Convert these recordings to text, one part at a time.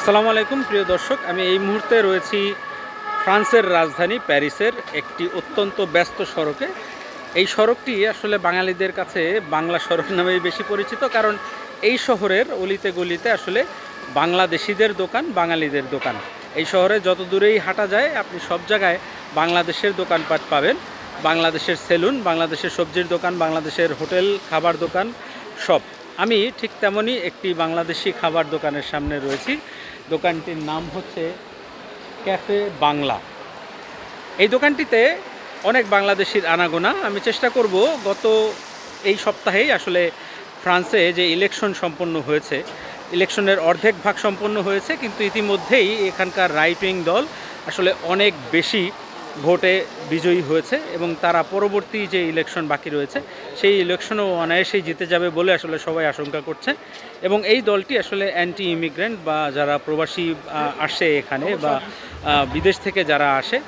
আসসালামু আলাইকুম প্রিয় দর্শক, আমি এই মুহূর্তে রয়েছি ফ্রান্সের রাজধানী প্যারিসের একটি অত্যন্ত ব্যস্ত সড়কে। এই সড়কটি আসলে বাঙালিদের কাছে বাংলা সড়ক নামেই বেশি পরিচিত, কারণ এই শহরের অলিতে গলিতে আসলে বাংলাদেশিদের দোকান, বাঙালিদের দোকান। এই শহরে যত দূরেই হাঁটা যায় আপনি সব জায়গায় বাংলাদেশের দোকানপাট পাবেন। বাংলাদেশের সেলুন, বাংলাদেশের সবজির দোকান, বাংলাদেশের হোটেল, খাবার দোকান সব। আমি ঠিক তেমনই একটি বাংলাদেশি খাবার দোকানের সামনে রয়েছি। দোকানটির নাম হচ্ছে ক্যাফে বাংলা। এই দোকানটিতে অনেক বাংলাদেশির আনাগোনা। আমি চেষ্টা করব গত এই সপ্তাহেই আসলে ফ্রান্সে যে ইলেকশন সম্পন্ন হয়েছে, ইলেকশনের অর্ধেক ভাগ সম্পন্ন হয়েছে, কিন্তু ইতিমধ্যেই এখানকার রাইট উইং দল আসলে অনেক বেশি ভোটে বিজয়ী হয়েছে এবং তারা পরবর্তী যে ইলেকশন বাকি রয়েছে সেই ইলেকশনও অনায়াসেই জিতে যাবে বলে আসলে সবাই আশঙ্কা করছে। এবং এই দলটি আসলে অ্যান্টি ইমিগ্রেন্ট বা যারা প্রবাসী আসে এখানে বা বিদেশ থেকে যারা আসে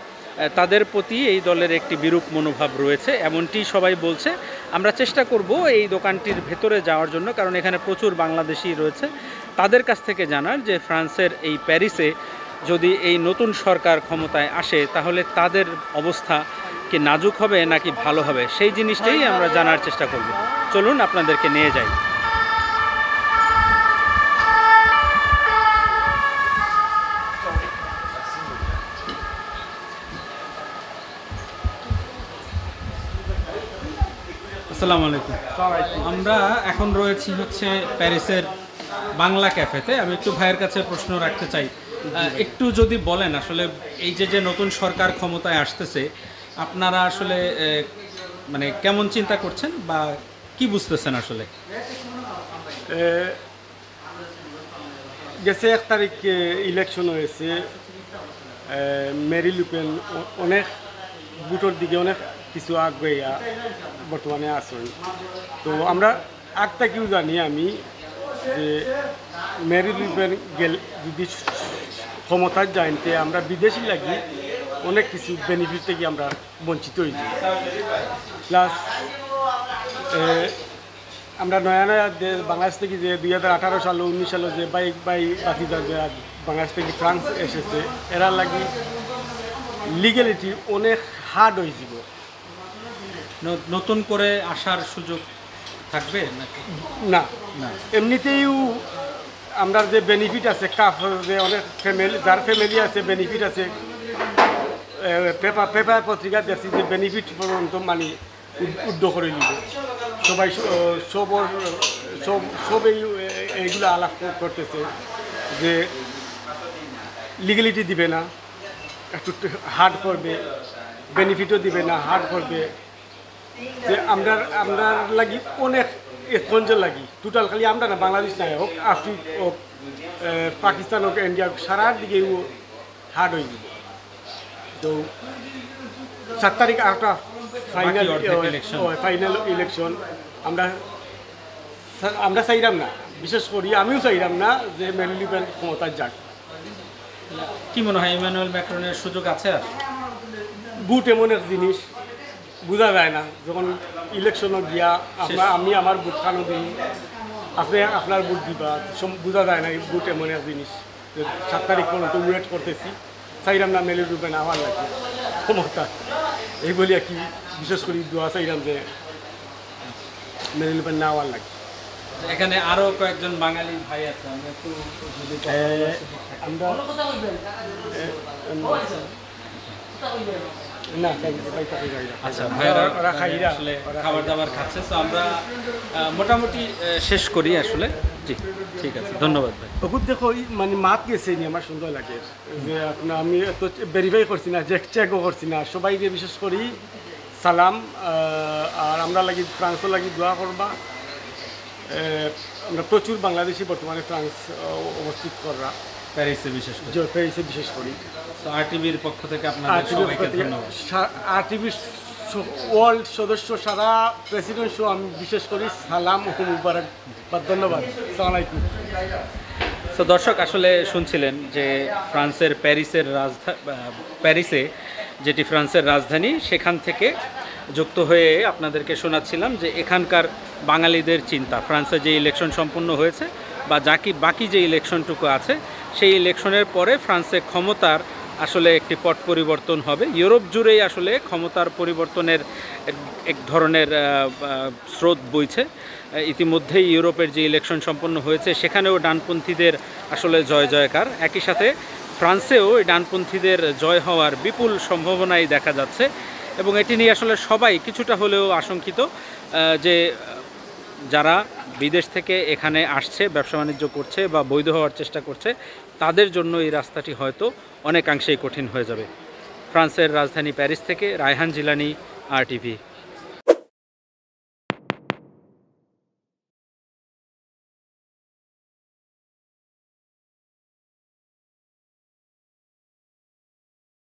তাদের প্রতি এই দলের একটি বিরূপ মনোভাব রয়েছে, এমনটি সবাই বলছে। আমরা চেষ্টা করব এই দোকানটির ভেতরে যাওয়ার জন্য, কারণ এখানে প্রচুর বাংলাদেশি রয়েছে, তাদের কাছ থেকে জানার যে ফ্রান্সের এই প্যারিসে যদি এই নতুন সরকার ক্ষমতায় আসে তাহলে তাদের অবস্থা কি নাজুক হবে নাকি ভালো হবে, সেই জিনিসটাই আমরা জানার চেষ্টা করব। চলুন আপনাদেরকে নিয়ে যাই। আসসালামু আলাইকুম। আমরা এখন রয়েছি হচ্ছে প্যারিসের বাংলা ক্যাফেতে। আমি একটু ভাইয়ের কাছে প্রশ্ন রাখতে চাই, একটু যদি বলেন আসলে এই যে নতুন সরকার ক্ষমতায় আসতেছে আপনারা আসলে মানে কেমন চিন্তা করছেন বা কি বুঝতেছেন আসলে? গেছে 1 তারিখ ইলেকশন হয়েছে, মেরি লুপেন অনেক ভোটের দিকে অনেক কিছু আগুয়া বর্তমানে আছেন। তো আমরা আগ থেকেও জানি আমি যে মেরি লুপেন যদি ক্ষমতার জানতে আমরা বিদেশি লাগি অনেক কিছু বেনিফিট থেকে আমরা বঞ্চিত হয়েছি। প্লাস আমরা নয়া নয়া বাংলাদেশ থেকে যে 2018 সালে 19 সালে যে বাইক বাতিজা যে বাংলাদেশ থেকে ফ্রান্স এসেছে, এরা লাগি লিগ্যালিটি অনেক হার্ড হয়েছিল। নতুন করে আসার সুযোগ থাকবে নাকি? না, এমনিতেই আমরা যে বেনিফিট আছে কাফ যে অনেক ফ্যামিলি, যার ফ্যামিলি আছে বেনিফিট আছে, পেপার পত্রিকা দেখছি যে বেনিফিট পর্যন্ত মানে উদ্যোগ করে নিবে সবাই, সবই এইগুলো আলাপ করতেছে যে লিগ্যালিটি দিবে না, একটু হার্ড করবে, বেনিফিটও দিবে না, হার্ড করবে। যে আমরা লাগি অনেক স্পঞ্জের লাগি টোটাল, খালি আমরা না, বাংলাদেশ নাই হোক, আফ্রিকা হোক, পাকিস্তান হোক, ইন্ডিয়া হোক, সারার দিকে হার্ড হয়ে যাবে। তো 7 তারিখ একটা ফাইনাল ইলেকশন। আমরা চাইলাম না, বিশেষ করি আমিও চাইলাম না যে মেরি লুপেন ক্ষমতায় যাক। কি মনে হয় ইমানুয়েল ম্যাক্রনের সুযোগ আছে? আর বুট এমন এক জিনিস বোঝা যায় না, যখন ইলেকশনও গিয়া আমি আমার বুট খানো দিই, আপনি আপনার বুট দিবা, বোঝা যায় না। বুট এমন এক জিনিস 7 তারিখ পর্যন্ত ওয়েট করতেছি, চাইলাম না মেরি লুপেন আমার লাগে ক্ষমতা, এই বলি আর কি। বিশেষ করে দোয়া চাইলাম যে মেরি লুপেন না আমার লাগে। এখানে আরো কয়েকজন বাঙালি ভাই আছে, আমরা একটু যদি আচ্ছা ভাইরা আসলে খাবার দাবার খাচ্ছে, তো আমরা মোটামুটি শেষ করি আসলে। জি ঠিক আছে, ধন্যবাদ ভাই। ওগুলো দেখো মানে মাত গেছে নি, আমার সুন্দর লাগে যে আপনার আমি এত ভেরিফাই করছি না, চেকও করছি না, সবাইকে বিশেষ করি সালাম। আর আমরা লাগি ফ্রান্সও লাগি দোয়া করবা। আমরা প্রচুর বাংলাদেশি বর্তমানে ফ্রান্স অবস্থিত করা, প্যারিসে বিশেষ করি। তো আরটিভির পক্ষ থেকে আপনাদের সবাইকে ধন্যবাদ। আরটিভির ওয়ার্ল্ড সদস্য সারা প্রেসিডেন্ট শো আমি বিশেষ করি সালাম ও মুবারক বা ধন্যবাদ। আসসালামু আলাইকুম। তো দর্শক আসলে শুনছিলেন যে প্যারিসে যেটি ফ্রান্সের রাজধানী, সেখান থেকে যুক্ত হয়ে আপনাদেরকে শোনাচ্ছিলাম যে এখানকার বাঙালিদের চিন্তা। ফ্রান্সে যে ইলেকশন সম্পন্ন হয়েছে বা বাকি যে ইলেকশনটুকু আছে সেই ইলেকশনের পরে ফ্রান্সে ক্ষমতার আসলে একটি পট পরিবর্তন হবে। ইউরোপ জুড়েই আসলে ক্ষমতার পরিবর্তনের এক ধরনের স্রোত বইছে। ইতিমধ্যেই ইউরোপের যে ইলেকশন সম্পন্ন হয়েছে সেখানেও ডানপন্থীদের আসলে জয় জয়কার। একই সাথে ফ্রান্সেও এই ডানপন্থীদের জয় হওয়ার বিপুল সম্ভাবনাই দেখা যাচ্ছে এবং এটি নিয়ে আসলে সবাই কিছুটা হলেও আশঙ্কিত যে যারা বিদেশ থেকে এখানে আসছে, ব্যবসা বাণিজ্য করছে বা বৈধ হওয়ার চেষ্টা করছে, তাদের জন্য এই রাস্তাটি হয়তো অনেকাংশেই কঠিন হয়ে যাবে। ফ্রান্সের রাজধানী প্যারিস থেকে রায়হান জিলানি, RTV।